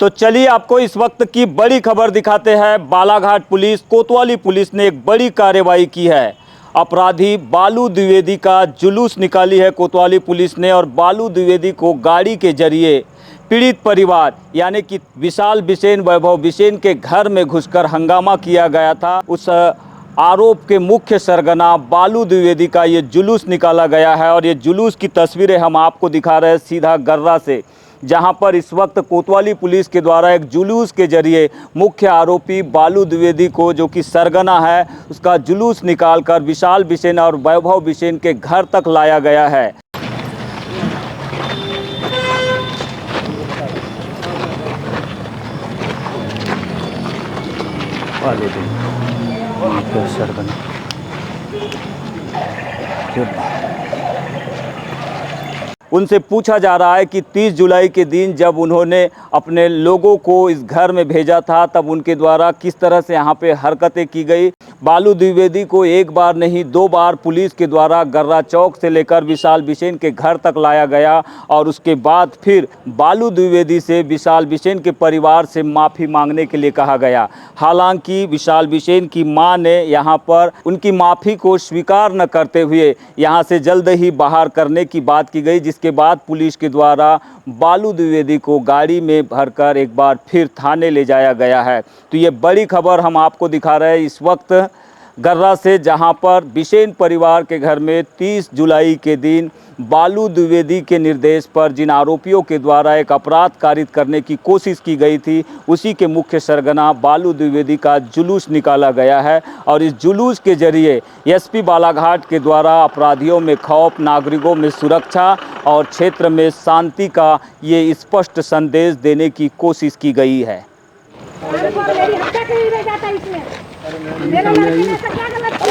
तो चलिए आपको इस वक्त की बड़ी खबर दिखाते हैं। बालाघाट पुलिस, कोतवाली पुलिस ने एक बड़ी कार्रवाई की है। अपराधी बालू द्विवेदी का जुलूस निकाली है कोतवाली पुलिस ने, और बालू द्विवेदी को गाड़ी के जरिए पीड़ित परिवार यानी कि विशाल बिसेन, वैभव बिसेन के घर में घुसकर हंगामा किया गया था। उस आरोप के मुख्य सरगना बालू द्विवेदी का ये जुलूस निकाला गया है, और ये जुलूस की तस्वीरें हम आपको दिखा रहे हैं सीधा गर्रा से, जहां पर इस वक्त कोतवाली पुलिस के द्वारा एक जुलूस के जरिए मुख्य आरोपी बालू द्विवेदी को, जो कि सरगना है, उसका जुलूस निकालकर विशाल बिसेन और वैभव बिसेन के घर तक लाया गया है। उनसे पूछा जा रहा है कि 30 जुलाई के दिन जब उन्होंने अपने लोगों को इस घर में भेजा था, तब उनके द्वारा किस तरह से यहाँ पे हरकतें की गई। बालू द्विवेदी को एक बार नहीं 2 बार पुलिस के द्वारा गर्रा चौक से लेकर विशाल बिसेन के घर तक लाया गया, और उसके बाद फिर बालू द्विवेदी से विशाल बिसेन के परिवार से माफ़ी मांगने के लिए कहा गया। हालांकि विशाल बिसेन की मां ने यहाँ पर उनकी माफ़ी को स्वीकार न करते हुए यहाँ से जल्द ही बाहर करने की बात की गई, जिसके बाद पुलिस के द्वारा बालू द्विवेदी को गाड़ी में भरकर एक बार फिर थाने ले जाया गया है। तो ये बड़ी खबर हम आपको दिखा रहे हैं इस वक्त गर्रा से, जहां पर बिसेन परिवार के घर में 30 जुलाई के दिन बालू द्विवेदी के निर्देश पर जिन आरोपियों के द्वारा एक अपराध कारित करने की कोशिश की गई थी, उसी के मुख्य सरगना बालू द्विवेदी का जुलूस निकाला गया है। और इस जुलूस के जरिए एसपी बालाघाट के द्वारा अपराधियों में खौफ, नागरिकों में सुरक्षा और क्षेत्र में शांति का ये स्पष्ट संदेश देने की कोशिश की गई है।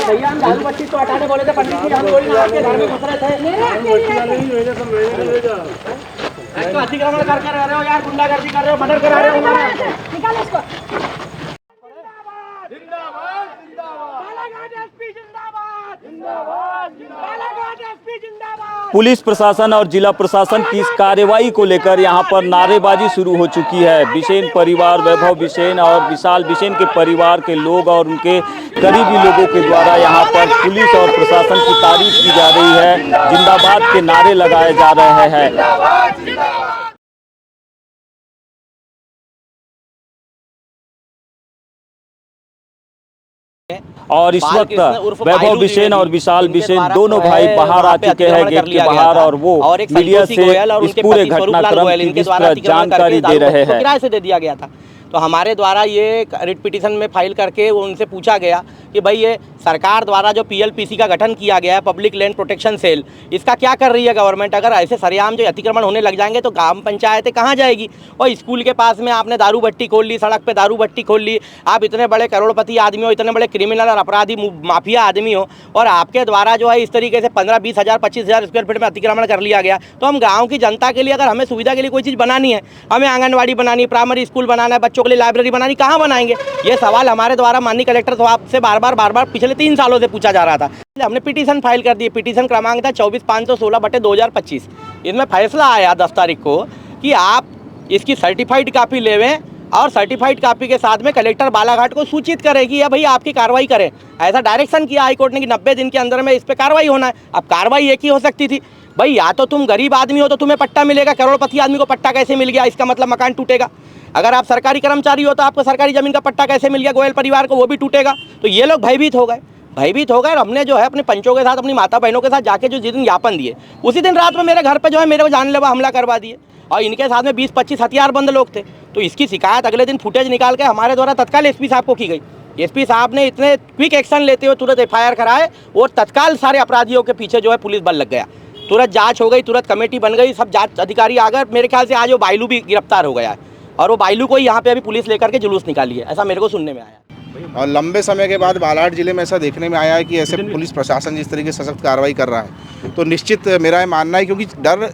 भैया हम लाल बत्ती तो हटाने बोले थे पंडित जी, हम लोग आपके घर में घुस रहे थे। तो अतिक्रमण करके रह रहे हो यार, गुंडागर्दी कर रहे हो, मर्डर करा रहे हो। निकालो इसको। जिंदाबाद जिंदाबाद बालाघाट एसपी जिंदाबाद जिंदाबाद बालाघाट एसपी जिंदाबाद। पुलिस प्रशासन और जिला प्रशासन की इस कार्रवाई को लेकर यहाँ पर नारेबाजी शुरू हो चुकी है। बिसेन परिवार, वैभव बिसेन और विशाल बिसेन के परिवार के लोग और उनके करीबी लोगों के द्वारा यहाँ पर पुलिस और प्रशासन की तारीफ की जा रही है। जिंदाबाद के नारे लगाए जा रहे हैं। और इस वक्त वैभव बिसेन और विशाल बिसेन दोनों भाई बाहर आ चुके हैं गेट के बाहर, और वो मीडिया से इस पूरे घटनाक्रम की विस्तृत जानकारी दे रहे हैं। किराए से दे दिया गया था, तो हमारे द्वारा ये रिट पिटीशन में फाइल करके उनसे पूछा गया कि भाई ये सरकार द्वारा जो पीएलपीसी का गठन किया गया है, पब्लिक लैंड प्रोटेक्शन सेल, इसका क्या कर रही है गवर्नमेंट। अगर ऐसे सरेआम जो अतिक्रमण होने लग जाएंगे तो ग्राम पंचायतें कहाँ जाएगी। और स्कूल के पास में आपने दारू भट्टी खोल ली, सड़क पे दारू भट्टी खोल ली। आप इतने बड़े करोड़पति आदमी हो, इतने बड़े क्रिमिनल और अपराधी माफिया आदमी हो, और आपके द्वारा जो है इस तरीके से 15-20 हज़ार 25 हज़ार स्क्वायर फीट में अतिक्रमण कर लिया गया। तो हम गाँव की जनता के लिए, अगर हमें सुविधा के लिए कोई चीज़ बनानी है, हमें आंगनबाड़ी बनानी, प्राइमरी स्कूल बनाना है, बच्चों के लिए लाइब्रेरी बनानी, कहाँ बनाएंगे। ये सवाल हमारे द्वारा माननीय कलेक्टर साहब से बार बार पिछले 3 सालों से पूछा जा रहा था। हमने पिटीशन फाइल कर दी। पिटीशन क्रमांक था 24,516/2025। इसमें फैसला आया 10 तारीख को कि आप इसकी सर्टिफाइड कापी लेवें, और सर्टिफाइड कापी के साथ में कलेक्टर बालाघाट को सूचित करे कि भाई आपकी कार्रवाई करें। ऐसा डायरेक्शन किया हाईकोर्ट ने कि 90 दिन के अंदर में इस पर कार्रवाई होना है। अब कार्रवाई एक ही हो सकती थी भाई, या तो तुम गरीब आदमी हो तो तुम्हें पट्टा मिलेगा, करोड़पति आदमी को पट्टा कैसे मिल गया, इसका मतलब मकान टूटेगा। अगर आप सरकारी कर्मचारी हो तो आपको सरकारी जमीन का पट्टा कैसे मिल गया, गोयल परिवार को वो भी टूटेगा। तो ये लोग भयभीत हो गए। और हमने जो है अपने पंचों के साथ, अपनी माता बहनों के साथ जाके जो जिस दिन ज्ञापन दिए, उसी दिन रात में मेरे घर पे जो है मेरे को जानलेवा हमला करवा दिए, और इनके साथ में 20-25 हथियारबंद लोग थे। तो इसकी शिकायत अगले दिन फुटेज निकाल के हमारे द्वारा तत्काल एसपी साहब को की गई। एसपी साहब ने इतने क्विक एक्शन लेते हुए तुरंत FIR कराए, और तत्काल सारे अपराधियों के पीछे जो है पुलिस बल लग गया। तुरंत जांच हो गई, तुरंत कमेटी बन गई, सब जांच अधिकारी आ गए। मेरे ख्याल से आज वो बाइलू भी गिरफ्तार हो गया है, और वो बाइलू को यहाँ पे अभी पुलिस लेकर के जुलूस निकाली है, ऐसा मेरे को सुनने में आया। और लंबे समय के बाद बालाघाट जिले में ऐसा देखने में आया है कि ऐसे पुलिस प्रशासन जिस तरीके से सशक्त कार्रवाई कर रहा है, तो निश्चित मेरा ये मानना है, क्योंकि डर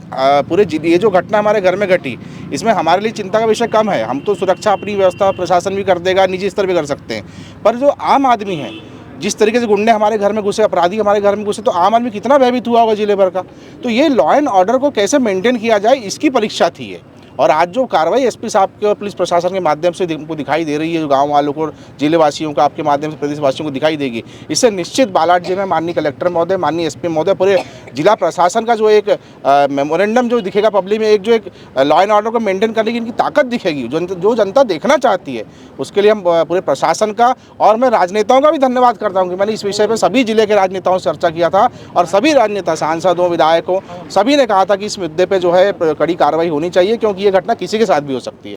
पूरे ये जो घटना हमारे घर में घटी, इसमें हमारे लिए चिंता का विषय कम है। हम तो सुरक्षा अपनी व्यवस्था प्रशासन भी कर देगा, निजी स्तर भी कर सकते हैं, पर जो आम आदमी है, जिस तरीके से गुंडे हमारे घर में घुसे, अपराधी हमारे घर में घुसे, तो आम आदमी कितना भयभीत हुआ होगा जिले भर का। तो ये लॉ एंड ऑर्डर को कैसे मेंटेन किया जाए, इसकी परीक्षा थी ये। और आज जो कार्रवाई एसपी साहब के और पुलिस प्रशासन के माध्यम से हमको दिखाई दे रही है, जो गाँव वालों को, जिले वासियों को, आपके माध्यम से प्रदेशवासियों को दिखाई देगी, इससे निश्चित बालाघाट जिले में माननीय कलेक्टर महोदय, माननीय एसपी महोदय, पूरे जिला प्रशासन का जो एक मेमोरेंडम जो दिखेगा पब्लिक में, एक जो एक लॉ एंड ऑर्डर को मेंटेन करने की इनकी ताकत दिखेगी, जो जनता देखना चाहती है, उसके लिए हम पूरे प्रशासन का और मैं राजनेताओं का भी धन्यवाद करता हूँ कि मैंने इस विषय पर सभी जिले के राजनेताओं से चर्चा किया था और सभी राजनेता, सांसदों, विधायकों, सभी ने कहा था कि इस मुद्दे पे जो है कड़ी कार्रवाई होनी चाहिए, क्योंकि ये घटना किसी के साथ भी हो सकती है।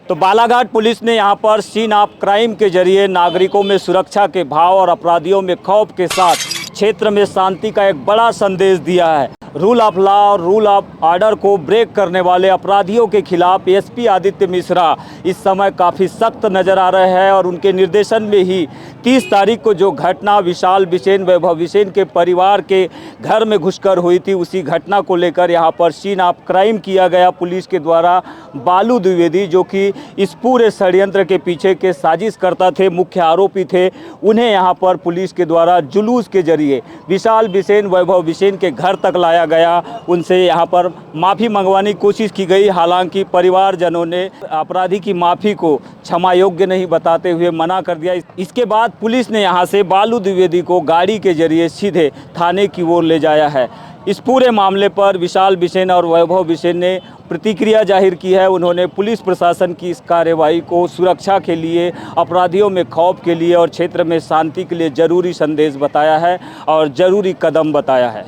तो बालाघाट पुलिस ने यहाँ पर सीन ऑफ क्राइम के जरिए नागरिकों में सुरक्षा के भाव और अपराधियों में खौफ के साथ क्षेत्र में शांति का एक बड़ा संदेश दिया है। रूल ऑफ लॉ और रूल ऑफ ऑर्डर को ब्रेक करने वाले अपराधियों के खिलाफ एसपी आदित्य मिश्रा इस समय काफ़ी सख्त नज़र आ रहे हैं और उनके निर्देशन में ही 30 तारीख को जो घटना विशाल बिसेन, वैभव बिसेन के परिवार के घर में घुसकर हुई थी, उसी घटना को लेकर यहाँ पर सीन ऑफ क्राइम किया गया पुलिस के द्वारा। बालू द्विवेदी जो कि इस पूरे षड्यंत्र के पीछे के साजिशकर्ता थे, मुख्य आरोपी थे, उन्हें यहाँ पर पुलिस के द्वारा जुलूस के जरिए विशाल बिसेन, वैभव बिसेन के घर तक लाया गया। उनसे यहाँ पर माफ़ी मंगवाने की कोशिश की गई, हालांकि परिवारजनों ने अपराधी की माफ़ी को क्षमा योग्य नहीं बताते हुए मना कर दिया। इसके बाद पुलिस ने यहाँ से बालू द्विवेदी को गाड़ी के जरिए सीधे थाने की ओर ले जाया है। इस पूरे मामले पर विशाल बिसेन और वैभव बिसेन ने प्रतिक्रिया जाहिर की है। उन्होंने पुलिस प्रशासन की इस कार्रवाई को सुरक्षा के लिए, अपराधियों में खौफ के लिए और क्षेत्र में शांति के लिए ज़रूरी संदेश बताया है और ज़रूरी कदम बताया है।